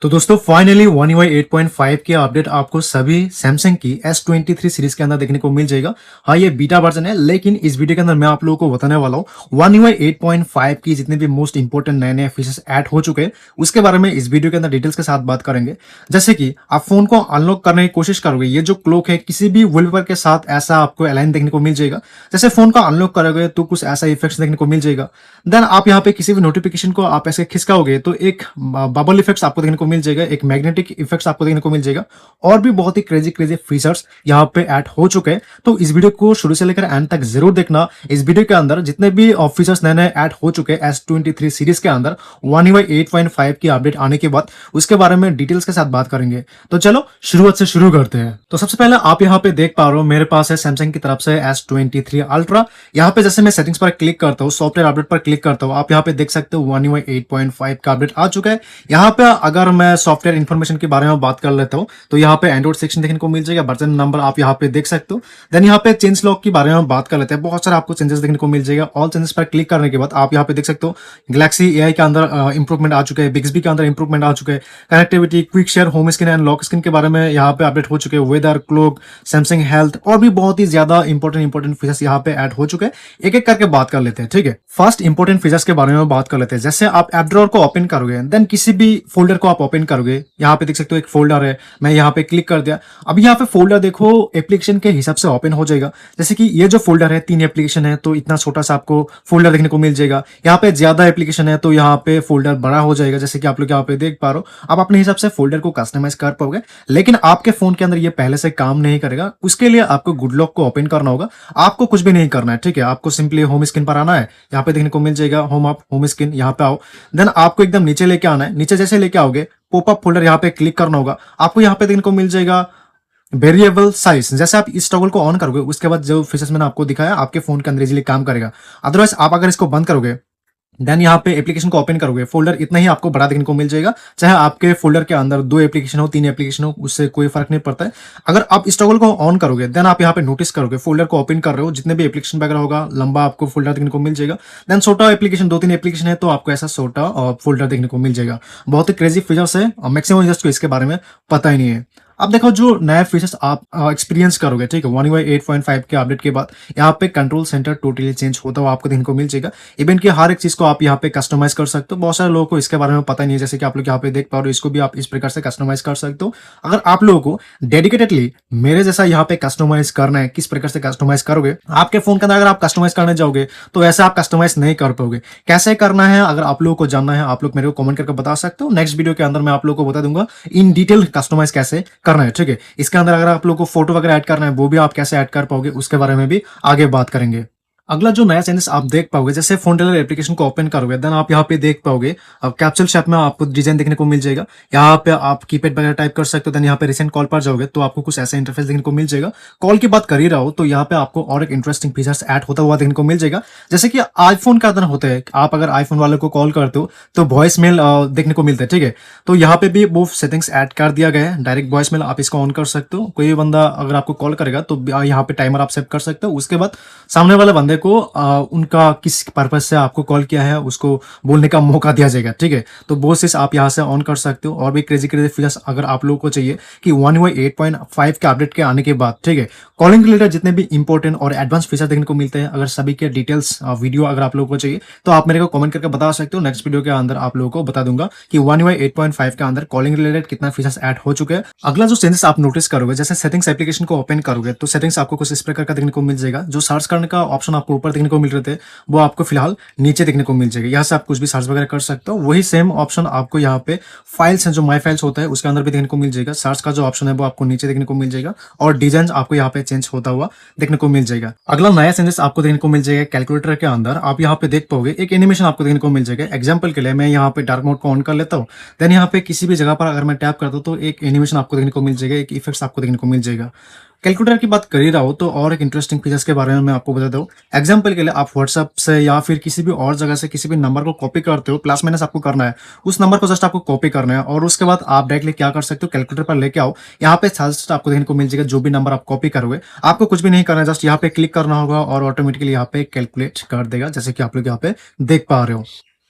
तो दोस्तों finally One UI 8.5 की अपडेट आपको सभी सैमसंग की S23 सीरीज के अंदर देखने को मिल जाएगा। हाँ, ये बीटा वर्जन है, लेकिन इस वीडियो के अंदर मैं आप लोगों को बताने वाला हूँ One UI 8.5 की जितने भी मोस्ट इंपोर्टेंट नए नए फीचर्स ऐड हो चुके हैं उसके बारे में इस वीडियो के अंदर डिटेल्स के साथ बात करेंगे। जैसे कि आप फोन को अनलॉक करने की कोशिश करोगे, ये जो क्लॉक है किसी भी वॉलपेपर के साथ ऐसा आपको अलाइन देखने को मिल जाएगा। जैसे फोन को अनलॉक करोगे तो कुछ ऐसा इफेक्ट देखने को मिल जाएगा। देन आप यहाँ पे किसी भी नोटिफिकेशन को आप ऐसे खिसकाओगे तो एक बबल इफेक्ट आपको देखने को मिल जाएगा, एक मैग्नेटिक इफेक्ट्स आपको देखने को मिल जाएगा और भी बहुत ही क्रेजी क्रेजी फीचर्स यहाँ पे ऐड हो चुके हैं। तो इस वीडियो को शुरू से लेकर एंड तक जरूर देखना। इस वीडियो के अंदर जितने भी फीचर्स नए नए ऐड हो चुके हैं S23 सीरीज के अंदर One UI 8.5 की अपडेट आने के बाद उसके बारे में डिटेल्स के साथ बात करेंगे। तो चलो शुरुआत से शुरू करते हैं। तो सबसे पहले आप यहाँ पे देख पा रहे हो मेरे पास है सैमसंग की तरफ से S23 अल्ट्रा। यहाँ पे जैसे मैं सेटिंग्स पर क्लिक करता हूँ, सॉफ्टवेयर अपडेट पर क्लिक करता हूँ, आप यहाँ पे देख सकते हो One UI 8.5 का अपडेट आ चुका है। यहाँ पे अगर मैं सॉफ्टवेयर इन्फॉर्मेशन के बारे में बात कर लेता हूँ तो यहाँ पे एंड्रॉइड सेक्शन देखने को मिल जाएगा, वर्जन नंबर आप यहाँ पे देख सकते हो। देन यहाँ पे चेंज लॉक के बारे में बात कर लेते हैं, बहुत सारे आपको चेंजेस देखने को मिल जाएगा। ऑल चेंजेस पर क्लिक करने के बाद आप यहाँ पे देख सकते हो गैलेक्सी एआई के अंदर इंप्रूवमेंट आ चुके हैं, बिक्सबी के अंदर इंप्रूवमेंट आ चुके हैं, connectivity, quick share, home screen and lock screen के बारे में यहाँ पे अपडेट हो चुके हैं, वेदर, क्लॉक, सैमसंग हेल्थ और भी बहुत ही ज्यादा इंपॉर्टेंट फीचर्स यहाँ पे ऐड हो चुके हैं। एक एक करके बात कर लेते हैं, ठीक है। फर्स्ट इंपॉर्टेंट फीचर्स के बारे में बात कर लेते हैं। जैसे आप ऐप ड्रॉअर को ओपन करोगे, देन किसी भी फोल्डर को आप ओपन करोगे, यहाँ पे देख सकते हो एक फोल्डर है, मैं यहाँ पे क्लिक कर दिया। अब यहाँ पे फोल्डर देखो एप्लीकेशन के हिसाब से ओपन हो जाएगा। जैसे कि ये जो फोल्डर है 3 एप्लीकेशन है तो इतना छोटा सा आपको फोल्डर देखने को मिल जाएगा। यहाँ पे ज्यादा एप्लीकेशन है तो यहाँ पे फोल्डर बड़ा हो जाएगा, जैसे कि आप लोग यहाँ पे देख पा रहे हो। आप अपने हिसाब से फोल्डर को कस्टमाइज कर पाओगे, लेकिन आपके फोन के अंदर ये पहले से काम नहीं करेगा। उसके लिए आपको गुड लॉक को ओपन करना होगा, आपको कुछ भी नहीं करना है, ठीक है। आपको सिंपली होम स्क्रीन पर आना है, यहाँ पे देखने को मिल जाएगा होम आप होम स्क्रीन, यहाँ पे आओ। देन आपको एकदम नीचे लेके आना है, नीचे जैसे लेके आओगे पॉपअप फोल्डर यहाँ पे क्लिक करना होगा। आपको यहाँ पे देखने को मिल जाएगा वेरिएबल साइज। जैसे आप इस टॉगल को ऑन करोगे उसके बाद जो फीचर्स मैंने आपको दिखाया आपके फोन के अंदर इजीली काम करेगा। अदरवाइज आप अगर इसको बंद करोगे देन यहाँ पे एप्लीकेशन को ओपन करोगे, फोल्डर इतना ही आपको बड़ा देखने को मिल जाएगा। चाहे आपके फोल्डर के अंदर 2 एप्लीकेशन हो, 3 एप्लीकेशन हो, उससे कोई फर्क नहीं पड़ता है। अगर आप इस टॉगल को ऑन करोगे देन आप यहाँ पे नोटिस करोगे फोल्डर को ओपन कर रहे हो, जितने भी एप्लीकेशन वगैरह होगा लंबा आपको फोल्डर देखने को मिल जाएगा। देन छोटा एप्लीकेशन 2-3 एप्लीकेशन है तो आपको ऐसा छोटा फोल्डर देखने को मिल जाएगा। बहुत ही क्रेजी फीचर्स है, मैक्सिमम यूजर्स को इसके बारे में पता ही नहीं है। अब देखो जो नया फीचर्स आप एक्सपीरियंस करोगे, ठीक है, One UI 8.5 के अपडेट के बाद यहाँ पे कंट्रोल सेंटर टोटली चेंज होता हुआ आपको देखने को मिल जाएगा। इवन कि हर एक चीज को आप यहाँ पे कस्टमाइज कर सकते हो। बहुत सारे लोगों को इसके बारे में पता नहीं है, जैसे कि आप लोग यहाँ पे देख पा रहे हो, इसको भी आप इस प्रकार से कस्टमाइज कर सकते हो। अगर आप लोगों को डेडिकेटेडली मेरे जैसा यहाँ पे कस्टमाइज करना है, किस प्रकार से कस्टमाइज करोगे आपके फोन के अंदर, अगर आप कस्टमाइज करने जाओगे तो ऐसा आप कस्टमाइज नहीं कर पाओगे। कैसे करना है अगर आप लोगों को जानना है, आप लोग मेरे को कमेंट करके बता सकते हो। नेक्स्ट वीडियो के अंदर मैं आप लोगों को बता दूंगा इन डिटेल कस्टमाइज कैसे करना है, ठीक है। इसके अंदर अगर आप लोग को फोटो वगैरह ऐड करना है वो भी आप कैसे ऐड कर पाओगे उसके बारे में भी आगे बात करेंगे। अगला जो नया चेंजेस आप देख पाओगे, जैसे फोन टेलर एप्लीकेशन को ओपन करोगे देन आप यहाँ पे देख पाओगे कैप्सूल शेप में आपको डिजाइन देखने को मिल जाएगा। यहाँ पे आप कीपैड वगैरह टाइप कर सकते हो। देन यहाँ पे रिसेंट कॉल पर जाओगे तो आपको कुछ ऐसा इंटरफेस देखने को मिल जाएगा। कॉल की बात कर ही रहा हो तो यहाँ पे आपको और एक इंटरेस्टिंग फीचर्स ऐड होता हुआ देखने को मिल जाएगा। जैसे कि आईफोन का अंदर होता है, आप अगर आईफोन वाले को कॉल करते हो तो वॉइस मेल देखने को मिलता है, ठीक है। तो यहाँ पे भी वो सेटिंग्स ऐड कर दिया गया है, डायरेक्ट वॉइस मेल आप इसको ऑन कर सकते हो। कोई बंदा अगर आपको कॉल करेगा तो यहाँ पे टाइमर आप सेट कर सकते हो। उसके बाद सामने वाले बंदे को उनका किस पर्पज से आपको कॉल किया है उसको बोलने का मौका दिया जाएगा, ठीक है। तो वो चीज आप यहाँ से ऑन कर सकते हो। और भी क्रेजी क्रेजी फीचर्स अगर आप लोगों को चाहिए कि One UI 8.5 के अपडेट के आने के बाद, ठीक है, कॉलिंग रिलेटेड जितने भी इंपॉर्टेंट और एडवांस फीचर देखने को मिलते हैं, अगर सभी के डिटेल्स वीडियो अगर आप लोगों को चाहिए तो आप मेरे को कमेंट करके बता सकते हो। नेक्स्ट वीडियो के अंदर आप लोगों को बता दूंगा कि One UI 8.5 के अंदर कॉलिंग रिलेटेड कितना फीचर्स ऐड हो चुके हैं। अगला जो चेंजेस आप नोटिस करोगे, जैसे सेटिंग्स एप्लीकेशन को ओपन करोगे तो सेटिंग्स आपको कुछ इस प्रकार का देखने को मिल जाएगा। जो सर्च करने का ऑप्शन आपको ऊपर देखने को मिल रहे थे वो आपको फिलहाल नीचे देखने को मिल जाएगा। यहाँ से आप कुछ भी सर्च वगैरह कर सकते हो। वही सेम ऑप्शन आपको यहाँ पे फाइल्स है, जो माई फाइल्स होता है उसके अंदर भी देखने को मिल जाएगा। सर्च का जो ऑप्शन है वो आपको नीचे देखने को मिल जाएगा और डिजाइन आपको यहाँ पे चेंज होता हुआ देखने को मिल जाएगा। अगला नया चेंजेस आपको देखने को मिल जाएगा कैलकुलेटर के अंदर। आप यहाँ पे देख पाओगे एक एनिमेशन आपको देखने को मिल जाएगा। एग्जाम्पल के लिए मैं यहाँ पे डार्क मोड को ऑन कर लेता हूँ, देन यहाँ पे किसी भी जगह पर अगर मैं टैप करता हूँ तो एक एनिमेशन आपको देखने को मिल जाएगा, एक इफेक्ट्स आपको देखने को मिल जाएगा। कैलकुलेटर की बात कर ही रहा हो तो और एक इंटरेस्टिंग फीचर्स के बारे में मैं आपको बताता हूँ। एग्जाम्पल के लिए आप व्हाट्सएप से या फिर किसी भी और जगह से किसी भी नंबर को कॉपी करते हो, प्लस माइनस आपको करना है, उस नंबर को जस्ट आपको कॉपी करना है और उसके बाद आप डायरेक्टली क्या कर सकते हो, कैलकुलेटर पर लेके आओ। यहाँ पे जस्ट आपको देखने को मिल जाएगा जो भी नंबर आप कॉपी करोगे, आपको कुछ भी नहीं करना है, जस्ट यहाँ पे क्लिक करना होगा और ऑटोमेटिकली यहाँ पे कैलकुलेट कर देगा, जैसे कि आप लोग यहाँ पे देख पा रहे हो।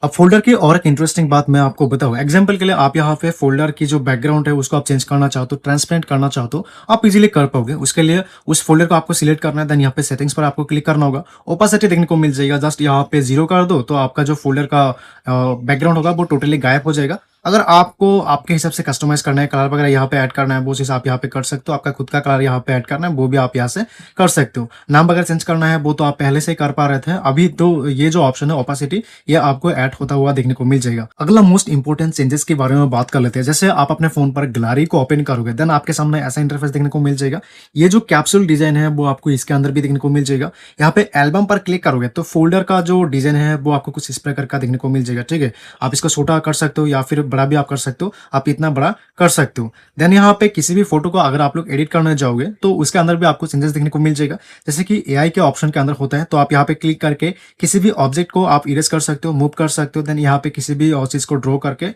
अब फ़ोल्डर की और एक इंटरेस्टिंग बात मैं आपको बताऊँ, एग्ज़ाम्पल के लिए आप यहाँ पे फ़ोल्डर की जो बैकग्राउंड है उसको आप चेंज करना चाहते हो, ट्रांसपेरेंट करना चाहते हो, आप इज़िली कर पाओगे। उसके लिए उस फ़ोल्डर को आपको सिलेक्ट करना है, देन यहाँ पे सेटिंग्स पर आपको क्लिक करना होगा। ओपेसिटी देखने को मिल जाएगा, जस्ट यहाँ पे 0 कर दो, तो आपका जो फ़ोल्डर का बैकग्राउंड होगा वो टोटली गायब हो जाएगा। अगर आपको आपके हिसाब से कस्टमाइज़ करना है, कलर वगैरह यहाँ पे ऐड करना है, वो चीज़ आप यहाँ पे कर सकते हो। आपका खुद का कलर यहाँ पे ऐड करना है, वो भी आप यहाँ से कर सकते हो। नाम वगैरह चेंज करना है, वो तो आप पहले से ही कर पा रहे थे। अभी तो ये जो ऑप्शन है ओपेसिटी, ये आपको ऐड होता हुआ देखने को मिल जाएगा। अगला मोस्ट इंपोर्टेंट चेंजेस के बारे में बात कर लेते हैं। जैसे आप अपने फोन पर गैलरी को ओपन करोगे, देन आपके सामने ऐसा इंटरफेस देखने को मिल जाएगा। ये जो कैप्सूल डिजाइन है वो आपको इसके अंदर भी देखने को मिल जाएगा। यहाँ पे एल्बम पर क्लिक करोगे तो फोल्डर का जो डिजाइन है वो आपको कुछ इस प्रकार का देखने को मिल जाएगा। ठीक है, आप इसको छोटा कर सकते हो या फिर बड़ा भी आप कर सकते हो, आप इतना बड़ा कर सकते हो। देन यहाँ पे किसी भी फोटो को अगर आप लोग एडिट करने जाओगे तो उसके अंदर भी आपको चेंजेस देखने को मिल जाएगा। जैसे कि एआई के ऑप्शन के अंदर होता है, तो आप यहाँ पे क्लिक करके किसी भी ऑब्जेक्ट को आप इरेज कर सकते हो, मूव कर सकते हो। देन यहाँ पे किसी भी और चीज को ड्रॉ करके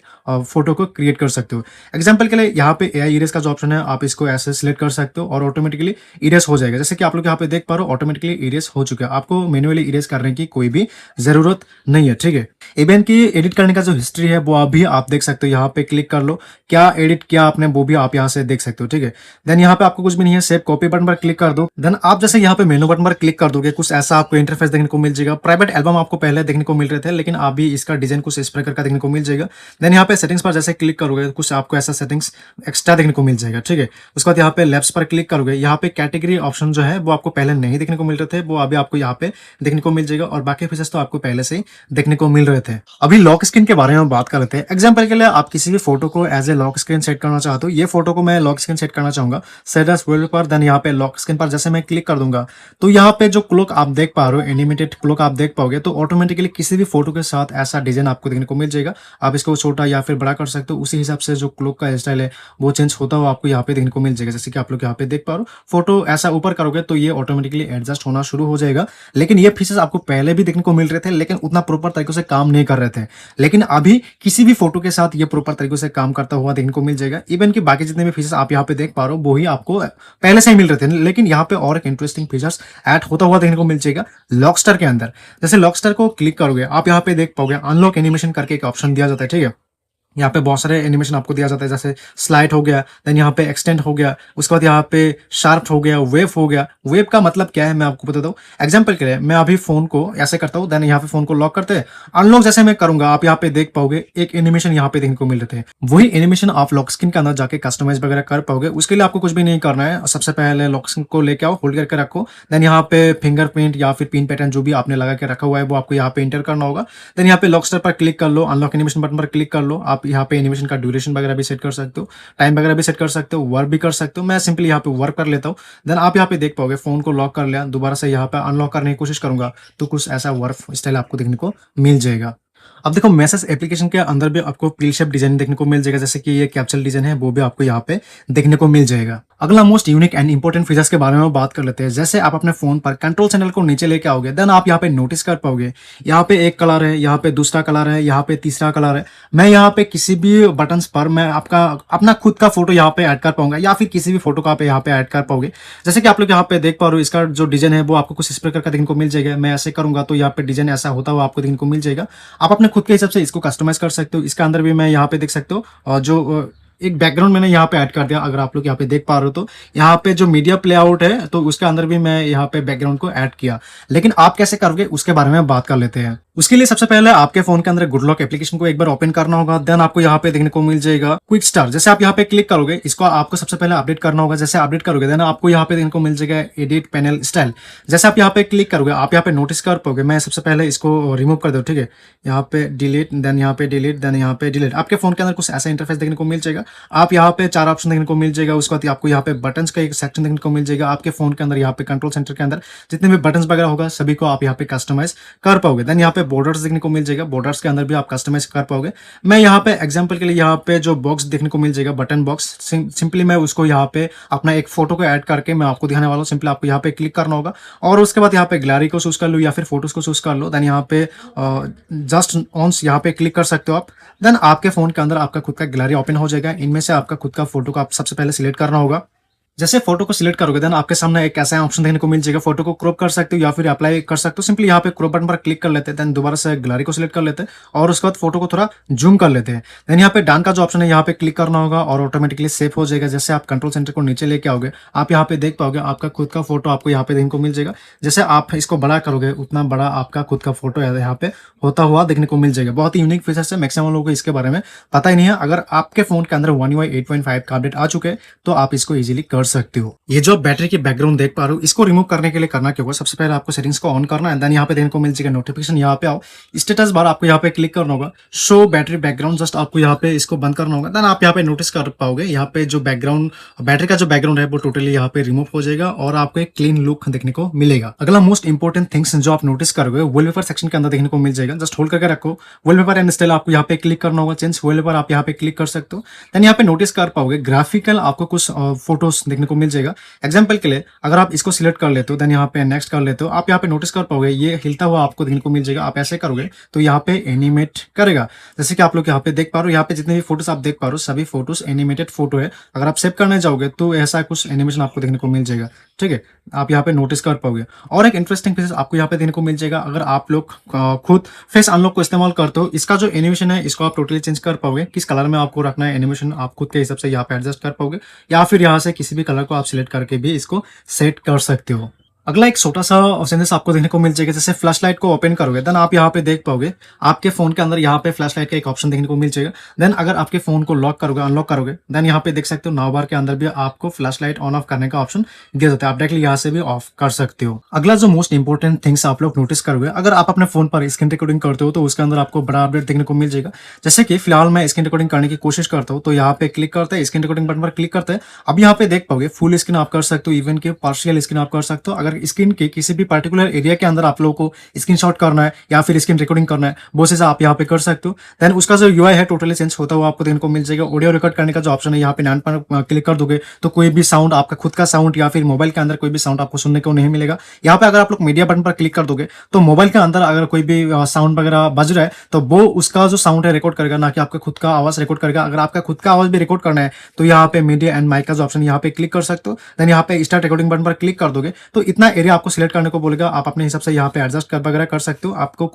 फोटो को क्रिएट कर सकते हो। एग्जाम्पल के लिए यहाँ पे एआई इरेज का जो ऑप्शन है, आप इसको ऐसे सिलेक्ट कर सकते हो और ऑटोमेटिकली इरेज हो जाएगा। जैसे कि आप लोग यहाँ पे देख पा रहे हो, ऑटोमेटिकली इरेज हो चुका है। आपको मैन्युअली इरेज करने की कोई भी जरूरत नहीं है। ठीक है, इवन की एडिट करने का जो हिस्ट्री है वो अभी आप देख सकते हो। यहाँ पे क्लिक कर लो, क्या एडिट किया आपने वो भी आप यहाँ से देख सकते हो। ठीक है, देन यहाँ पे आपको कुछ भी नहीं है, सेव कॉपी बटन पर क्लिक कर दो। देन आप जैसे यहाँ पे मेनू बटन पर क्लिक कर दोगे, कुछ ऐसा आपको इंटरफेस देखने को मिल जाएगा। प्राइवेट एल्बम आपको पहले देखने को मिल रहे थे, लेकिन अभी इसका डिजाइन कुछ इस प्रकार का देखने को मिल जाएगा। देन यहाँ पे सेटिंग्स पर जैसे क्लिक करोगे, कुछ आपको ऐसा सेटिंग्स एक्स्ट्रा देखने को मिल जाएगा। ठीक है, उसके बाद यहाँ पे लेफ्ट पर क्लिक करोगे, यहाँ पे कैटेगरी ऑप्शन जो है वो आपको पहले नहीं देखने को मिल रहे थे, वो अभी आपको यहाँ पे देखने को मिल जाएगा। और बाकी फीचर्स तो आपको पहले से ही देखने को मिल रहे थे। अभी लॉक स्क्रीन के बारे में बात कर लेते हैं। एग्जाम्पल के लिए आप किसी भी फोटो को as a lock screen set करना चाहते हो, ये फोटो को मैं लॉक स्क्रीन सेट करना चाहूंगा, सेट एज वर्ल्ड पर। देन यहाँ पे लॉक स्क्रीन पर जैसे मैं क्लिक कर दूंगा तो यहाँ पे जो क्लॉक आप देख पा रहे हो, एनिमेटेड क्लॉक आप देख पाओगे, तो ऑटोमेटिकली किसी भी फोटो के साथ ऐसा डिजाइन आपको देखने को मिल जाएगा। आप इसको छोटा या फिर बड़ा कर सकते हो, उसी हिसाब से जो क्लॉक का स्टाइल है वो चेंज होता हुआ आपको यहाँ पे देखने को मिल जाएगा। जैसे कि आप लोग यहाँ पे देख पा रहे हो, फोटो ऐसा ऊपर करोगे तो ये ऑटोमेटिकली एडजस्ट होना शुरू हो जाएगा। लेकिन ये फीचर्स आपको पहले भी देखने को मिल रहे थे, लेकिन उतना प्रॉपर तरीके से काम नहीं कर रहे थे। लेकिन अभी किसी भी फोटो के साथ ये प्रॉपर तरीके से काम करता हुआ देखने को मिल जाएगा। इवन कि बाकी जितने भी फीचर्स आप यहाँ पे देख पा रहे हो वही आपको पहले से ही मिल रहे थे, लेकिन यहाँ पे और एक इंटरेस्टिंग फीचर्स ऐड होता हुआ देखने को मिल जाएगा लॉकस्टर के अंदर। जैसे लॉकस्टर को क्लिक करोगे, आप यहाँ पे देख पाओगे अनलॉक एनिमेशन करके एक ऑप्शन दिया जाता है। ठीक है, यहाँ पे बहुत सारे एनिमेशन आपको दिया जाता है, जैसे स्लाइड हो गया, देन यहाँ पे एक्सटेंड हो गया, उसके बाद यहाँ पे शार्प हो गया, वेव हो गया। वेव का मतलब क्या है मैं आपको बताता हूँ। एग्जांपल के लिए मैं अभी फोन को ऐसे करता हूँ, देन यहाँ पे फोन को लॉक करते हैं, अनलॉक जैसे मैं करूंगा आप यहाँ पे देख पाओगे एक एनिमेशन यहाँ पे देखने को मिल रहे थे। वही एनिमेशन आप लॉक स्क्रीन के अंदर जाके कस्टमाइज वगैरह कर पाओगे। उसके लिए आपको कुछ भी नहीं करना है। सबसे पहले लॉक स्क्रीन को लेके आओ, होल्ड करके रखो, देन यहाँ पे फिंगरप्रिंट या फिर पिन पैटर्न जो भी आपने लगा के रखा हुआ है वो आपको यहाँ पे इंटर करना होगा। देन यहाँ पे लॉकस्टर पर क्लिक कर लो, अनलॉक एनिमेशन बटन पर क्लिक कर लो। आप यहाँ पे एनिमेशन का ड्यूरेशन वगैरह भी सेट कर सकते हो, टाइम वगैरह भी सेट कर सकते हो, वर्क भी कर सकते हो। मैं सिंपली यहाँ पे वर्क कर लेता हूँ। देन आप यहाँ पे देख पाओगे फोन को लॉक कर लिया, दोबारा से यहाँ पे अनलॉक करने की कोशिश करूंगा तो कुछ ऐसा वर्क स्टाइल आपको देखने को मिल जाएगा। अब देखो मैसेज एप्लीकेशन के अंदर भी आपको पिल शेप डिजाइन देखने को मिल जाएगा, जैसे कि ये कैप्सूल डिजाइन है वो भी आपको यहाँ पे देखने को मिल जाएगा। अगला most unique and important features के बारे में बात कर लेते हैं। जैसे आप अपने फोन पर कंट्रोल चैनल को नीचे लेके आओगे, देन आप यहाँ पे नोटिस कर पाओगे यहाँ पे एक कलर है, यहाँ पे दूसरा कलर है, यहाँ पे तीसरा कलर है। मैं यहाँ पे किसी भी बटन पर मैं आपका अपना खुद का फोटो यहाँ पे ऐड कर पाऊंगा, या फिर किसी भी फोटो को आप यहाँ पे ऐड कर पाओगे। जैसे कि आप लोग यहाँ पे देख पा रहे हो, इसका जो डिजाइन है वो आपको कुछ इस प्रकार का देखने को मिल जाएगा। मैं ऐसे करूंगा तो यहाँ पे डिजाइन ऐसा होता हुआ आपको देखने को मिल जाएगा। आप अपने खुद के हिसाब से इसको कस्टमाइज कर सकते हो। इसके अंदर भी मैं यहाँ पे देख सकते हो और जो एक बैकग्राउंड मैंने यहाँ पे ऐड कर दिया। अगर आप लोग यहाँ पे देख पा रहे हो तो यहाँ पे जो मीडिया प्लेआउट है तो उसके अंदर भी मैं यहाँ पे बैकग्राउंड को ऐड किया। लेकिन आप कैसे करोगे उसके बारे में बात कर लेते हैं। उसके लिए सबसे पहले आपके फोन के अंदर गुड लॉक एप्लीकेशन को एक बार ओपन करना होगा। देन आपको यहाँ पे देखने को मिल जाएगा क्विक स्टार्ट। जैसे आप यहाँ पे क्लिक करोगे, इसको आपको सबसे पहले अपडेट करना होगा। जैसे अपडेट करोगे देन आपको यहाँ पे देखने को मिल जाएगा एडिट पैनल स्टाइल। जैसे आप यहाँ पे क्लिक करोगे, आप यहाँ पे नोटिस कर पाओगे। मैं सबसे पहले इसको रिमूव कर दूँ। ठीक है, यहाँ पे डिलीट, देन यहाँ पे डिलीट, देन यहाँ पे डिलीट। आपके फोन के अंदर कुछ ऐसा इंटरफेस देखने को मिल जाएगा। आप यहाँ पे 4 ऑप्शन देखने को मिल जाएगा। उसके बाद आपको यहाँ पे बटन्स का एक सेक्शन देखने को मिल जाएगा। आपके फोन के अंदर यहाँ पे कंट्रोल सेंटर के अंदर जितने भी बटन्स वगैरह होगा सभी को आप यहाँ पे कस्टमाइज कर पाओगे। देन यहाँ पे बॉर्डर्स देखने को मिल जाएगा, बॉर्डर्स के अंदर भी आप कस्टमाइज कर पाओगे। मैं यहाँ पे एग्जांपल के लिए यहाँ पे जो बॉक्स देखने को मिल जाएगा, बटन बॉक्स, सिंपली मैं उसको यहाँ पे अपना एक फोटो को ऐड करके मैं आपको दिखाने वाला हूँ। सिंपली आपको यहाँ पे क्लिक करना होगा और उसके बाद यहाँ पे गैलरी को चूज कर लो या फिर फोटोज को चूज कर लो। देन यहाँ पे जस्ट ऑन्स यहाँ पे क्लिक कर सकते हो आप। देन आपके फोन के अंदर आपका खुद का गैलरी ओपन हो जाएगा। इनमें से आपका खुद का फोटो को आप सबसे पहले सिलेक्ट करना होगा। जैसे फोटो को सिलेक्ट करोगे देन आपके सामने एक ऐसा ऑप्शन देखने को मिल जाएगा, फोटो को क्रॉप कर सकते हो या फिर अप्लाई कर सकते हो। सिंपली यहाँ पे क्रॉप बटन पर क्लिक कर लेते हैं, देन दोबारा से गैलरी को सिलेक्ट कर लेते हैं और उसके बाद फोटो को थोड़ा जूम कर लेते हैं। देन यहाँ पे डन का जो ऑप्शन है यहाँ पे क्लिक करना होगा और ऑटोमेटिकली सेव हो जाएगा। जैसे आप कंट्रोल सेंटर को नीचे लेके आओगे आप यहाँ पे देख पाओगे आपका खुद का फोटो आपको यहाँ पे देखने को मिल जाएगा। जैसे आप इसको बड़ा करोगे उतना बड़ा आपका खुद का फोटो यहाँ पे होता हुआ देखने को मिल जाएगा। बहुत ही यूनिक फीचर्स है, मैक्सिमम लोगों को इसके बारे में पता ही नहीं है। अगर आपके फोन के अंदर One UI 8.5 का अपडेट आ चुके हैं तो आप इसको इजीली कर सकते हो। ये जो बैटरी की बैकग्राउंड देख पा रहे हो इसको रिमूव करने के लिए करना क्या होगा, सबसे पहले आपको सेटिंग्स को ऑन करना है। देन यहाँ पे देखने को मिल जाएगा नोटिफिकेशन, यहाँ पे आओ स्टेटस बार आपको यहाँ पे क्लिक करना होगा, शो बैटरी बैकग्राउंड, जस्ट आपको यहाँ पे इसको बंद करना होगा। देन आप यहाँ पे नोटिस कर पाओगे यहाँ पे जो बैकग्राउंड बैटरी का जो बैकग्राउंड है वो टोटली यहाँ पे रिमूव हो जाएगा और आपको एक क्लीन लुक देखने को मिलेगा। अगला मोस्ट इंपोर्टेंट थिंग्स जो आप नोटिस करोगे वॉलपेपर सेक्शन के अंदर देखने को मिल जाएगा। जस्ट होल्ड करके रखो, वॉलपेपर एंड स्टाइल आपको यहाँ पे क्लिक करना होगा, चेंज वॉलपेपर आप यहाँ पे क्लिक कर सकते हो। देन यहाँ पे नोटिस कर पाओगे ग्राफिकल आपको कुछ फोटोज देखने को मिल जाएगा। एग्जाम्पल के लिए अगर आप इसको सिलेक्ट कर लेते हो देन यहाँ पे नेक्स्ट कर लेते हो, आप यहाँ पे नोटिस कर पाओगे ये हिलता हुआ आपको देखने को मिल जाएगा। आप ऐसे करोगे तो यहाँ पे एनिमेट करेगा। जैसे कि आप लोग यहाँ पे देख पा रहे हो, यहाँ पे जितने भी फोटोज आप देख पा रहे हो सभी फोटोज एनिमेटेड फोटो है। अगर आप सेव करने जाओगे तो ऐसा कुछ एनिमेशन आपको देखने को मिल जाएगा। ठीक है, आप यहाँ पे नोटिस कर पाओगे। और एक इंटरेस्टिंग फीचर आपको यहाँ पे देखने को मिल जाएगा, अगर आप लोग खुद फेस अनलॉक को इस्तेमाल करते हो इसका जो एनिमेशन है इसको आप टोटली चेंज कर पाओगे। किस कलर में आपको रखना है एनिमेशन आप खुद के हिसाब से यहाँ पे एडजस्ट कर पाओगे या फिर यहाँ से किसी भी कलर को आप सिलेक्ट करके भी इसको सेट कर सकते हो। अगला एक छोटा सा सेंस आपको देखने को मिल जाएगा, जैसे फ्लैश लाइट को ओपन करोगे देन आप यहाँ पे देख पाओगे आपके फोन के अंदर यहाँ पे फ्लैश लाइट का एक ऑप्शन देखने को मिल जाएगा। देन अगर आपके फोन को लॉक करोगे अनलॉक करोगे देन यहाँ पे देख सकते हो नाव बार के अंदर भी आपको फ्लैश लाइट ऑन ऑफ करने का ऑप्शन दिया जाता है, आप डायरेक्टली यहाँ से भी ऑफ कर सकते हो। अगला जो मोस्ट इंपोर्टेंट थिंग्स आप लोग नोटिस करोगे, अगर आप अपने फोन पर स्क्रीन रिकॉर्डिंग करते हो तो उसके अंदर आपको बड़ा अपडेट देखने को मिल जाएगा। जैसे कि फिलहाल मैं स्क्रीन रिकॉर्डिंग करने की कोशिश करता हूँ तो यहाँ पे क्लिक करते हैं, स्क्रीन रिकॉर्डिंग बटन पर क्लिक करते हैं। अब यहाँ पे देख पाओगे फुल स्क्रीन आप कर सकते हो, इवन के पार्शियल स्क्रीन आप कर सकते हो। अगर स्क्रीन के किसी भी पर्टिकुलर एरिया के अंदर आप लोगों को स्क्रीनशॉट करना है या फिर स्क्रीन रिकॉर्डिंग करना है वो से आप यहाँ पे कर सकते हो। देन उसका जो यूआई है टोटली चेंज होता हुआ आपको देखने को मिल जाएगा। ऑडियो रिकॉर्ड करने का जो ऑप्शन है यहाँ पे नाइन पर क्लिक कर दोगे तो कोई भी साउंड आपका खुद का साउंड या फिर मोबाइल के अंदर कोई भी साउंड आपको सुनने को नहीं मिलेगा। यहाँ पे अगर आप लोग मीडिया बटन पर क्लिक कर दोगे तो मोबाइल के अंदर अगर कोई भी साउंड वगैरह बज रहा है तो वो उसका जो साउंड है रिकॉर्ड करेगा, ना कि आपका खुद का आवाज रिकॉर्ड करेगा। अगर आपका खुद का आवाज भी रिकॉर्ड करना है तो यहाँ पे मीडिया एंड माइक का जो ऑप्शन यहाँ पे क्लिक कर सकते हो। देन यहाँ पे स्टार्ट रिकॉर्डिंग बटन पर क्लिक कर दोगे तो इतना एरिया आपको सिलेक्ट करने को बोलेगा, आप अपने हिसाब से यहाँ पे एडजस्ट कर वगैरह कर सकते हो। आपको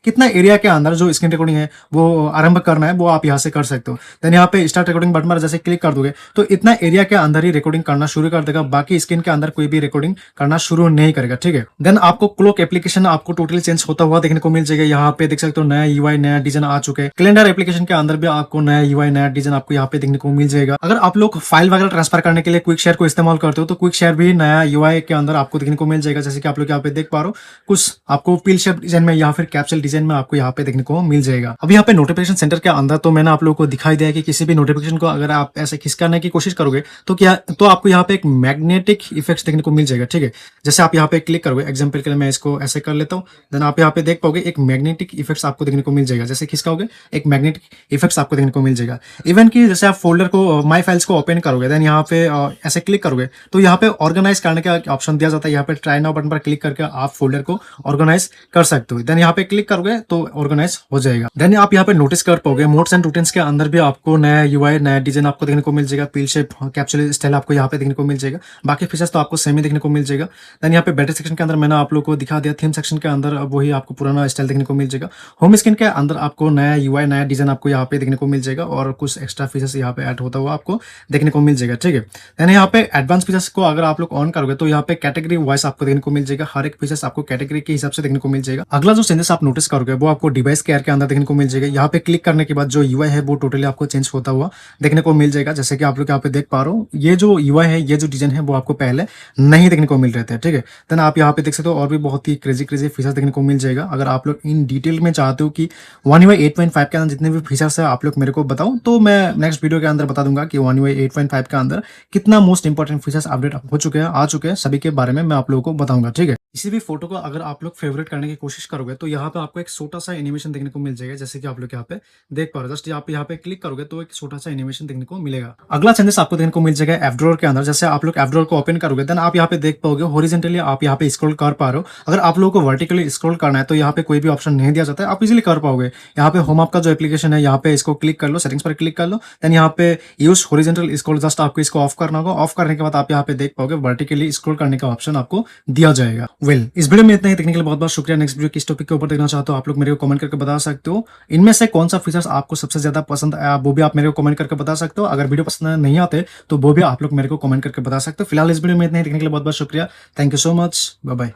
कितना एरिया के अंदर जो स्क्रीन रिकॉर्डिंग है वो आरंभ करना है वो आप यहाँ से कर सकते हो। देन यहाँ पे स्टार्ट रिकॉर्डिंग बटन पर जैसे क्लिक कर दोगे तो इतना एरिया के अंदर ही रिकॉर्डिंग करना शुरू कर देगा, बाकी स्क्रीन के अंदर कोई भी रिकॉर्डिंग करना शुरू नहीं करेगा। ठीक है, देन आपको क्लॉक एप्लीकेशन आपको टोटली चेंज होता हुआ देखने को मिल जाएगा। यहाँ पे देख सकते हो नया यूआई नया डिजाइन आ चुके हैं। कैलेंडर एप्लीकेशन के अंदर भी आपको नया यूआई नया डिजाइन आपको यहाँ पे देखने को मिल जाएगा। अगर आप लोग फाइल वगैरह ट्रांसफर करने के लिए क्विक शेयर को इस्तेमाल करते हो तो क्विक शेयर भी नया यूआई के अंदर आपको देखने को मिल जाएगा। जैसे कि आप लोग यहाँ पे देख पा रहे हो कुछ आपको पिल शेप डिजाइन में या फिर कैप्सूल डिजाइन में आपको यहाँ पे देखने को मिल जाएगा। अब यहाँ पे नोटिफिकेशन सेंटर के अंदर तो मैंने आप लोगों को दिखाई दिया कि किसी भी नोटिफिकेशन को अगर आप ऐसे खिसकाने की कोशिश करोगे तो क्या तो आपको यहाँ पे एक मैग्नेटिक इफेक्ट देखने को मिल जाएगा। ठीक है, जैसे आप यहाँ पे क्लिक करोगे, एग्जाम्पल के लिए मैं इसको ऐसे कर लेता हूँ, देन आप यहाँ पे देख पाओगे एक मैग्नेटिक इफेक्ट आपको देखने को मिल जाएगा। जैसे खिसकाओगे एक मैग्नेटिक इफेक्ट आपको देखने को मिल जाएगा। इवन की जैसे आप फोल्डर को माई फाइल्स को ओपन करोगे देन यहाँ पे ऐसे क्लिक करोगे तो यहाँ पे ऑर्गेनाइज करने का ऑप्शन दिया जाता है। यहाँ पे ट्राई नाउ बटन पर क्लिक करके आप फोल्डर को ऑर्गेनाइज कर सकते हो। देन यहाँ पे क्लिक करोगे तो ऑर्गेनाइज हो जाएगा। देन आप यहाँ पे नोटिस कर पाओगे मोड्स एंड रूटीन्स के अंदर भी आपको नया यूआई नया डिजाइन आपको देखने को मिल जाएगा। पिल शेप कैप्सूल स्टाइल आपको यहाँ पे देखने को मिल जाएगा। बाकी फीचर्स तो आपको सेम ही देखने को मिल जाएगा। देन यहाँ पे बैटरी सेक्शन के अंदर मैंने आप लोग को दिखा दिया। थीम सेक्शन के अंदर वही आपको पुराना स्टाइल देखने को मिल जाएगा। होम स्क्रीन के अंदर आपको नया यूआई नया डिजाइन आपको यहाँ पे देखने को मिल जाएगा और कुछ एक्स्ट्रा फीचर्स यहाँ पे ऐड होता हुआ आपको देखने को मिल जाएगा। ठीक है, देन यहाँ पे एडवांस फीचर्स को अगर आप लोग ऑन करोगे तो यहाँ पे कैटेगरी वाइज आपको देखने को मिल जाएगा। हर एक फीचर्स आपको कैटेगरी के हिसाब से देखने को मिल जाएगा। अगला जो चेंजेस आप नोटिस करोगे वो आपको डिवाइस केयर के अंदर देखने को मिल जाएगा। यहाँ पे क्लिक करने के बाद जो यूआई है वो टोटली आपको चेंज होता हुआ देखने को मिल जाएगा। जैसे कि आप लोग यहाँ पे देख पा रहे हो ये जो यूआई है ये जो डिजाइन है वो आपको पहले नहीं देखने को मिल रहे थे। ठीक है, देन आप यहाँ पे देख सकते हो और भी बहुत ही क्रेजी फीचर्स देखने को मिल जाएगा। अगर आप लोग इन डिटेल में चाहते हो कि One UI 8.5 के अंदर जितने भी फीचर्स है आप लोग मेरे को बताओ तो मैं नेक्स्ट वीडियो के अंदर बता दूंगा कि One UI 8.5 के अंदर कितना मोस्ट इंपॉर्टेंट फीचर्स अपडेट हो चुके हैं आ चुके हैं, सभी के बारे में मैं आप लोगों को बताऊंगा। ठीक है। किसी भी फोटो को अगर आप लोग फेवरेट करने की कोशिश करोगे तो यहाँ पे आपको एक छोटा सा एनिमेशन देखने को मिल जाएगा, जैसे कि आप लोग यहाँ पे देख पा रहे हो। जस्ट आप यहाँ पे क्लिक करोगे तो एक छोटा सा एनिमेशन देखने को मिलेगा। अगला चेंजेस आपको देखने को मिल जाएगा ऐप ड्रॉअर के अंदर। जैसे आप लोग ऐप ड्रॉअर को ओपन करोगे देन आप यहाँ पे देख पाओगे हॉरिजॉन्टली आप यहाँ पे स्क्रॉल कर पा रहे हो। अगर आप लोगों को वर्टिकली स्क्रॉल करना है तो यहाँ पे कोई भी ऑप्शन नहीं दिया जाता है, आप इजिली कर पाओगे। यहाँ पे होम आपका जो एप्लीकेशन है यहाँ पे इसको क्लिक कर लो, सेटिंग्स पर क्लिक कर लो, देन यहाँ पे यूज हॉरिजॉन्टल स्क्रॉल जस्ट आपको इसको ऑफ करना होगा। ऑफ करने के बाद आप यहाँ पे देख पाओगे वर्टिकली स्क्रॉल करने का ऑप्शन आपको दिया जाएगा। वेल इस वीडियो में इतना ही। देखने के लिए बहुत बहुत शुक्रिया। नेक्स्ट वीडियो किस टॉपिक के ऊपर देखना चाहते हो आप लोग मेरे को कमेंट करके बता सकते हो। इनमें से कौन सा फीचर्स आपको सबसे ज्यादा पसंद आया वो भी आप मेरे को कमेंट करके बता सकते हो। अगर वीडियो पसंद नहीं आते तो वो भी आप लोग मेरे को कमेंट करके बता सकते हो। फिलहाल इस वीडियो में इतना ही। देखने के लिए बहुत बहुत शुक्रिया। Thank you so much. Bye bye.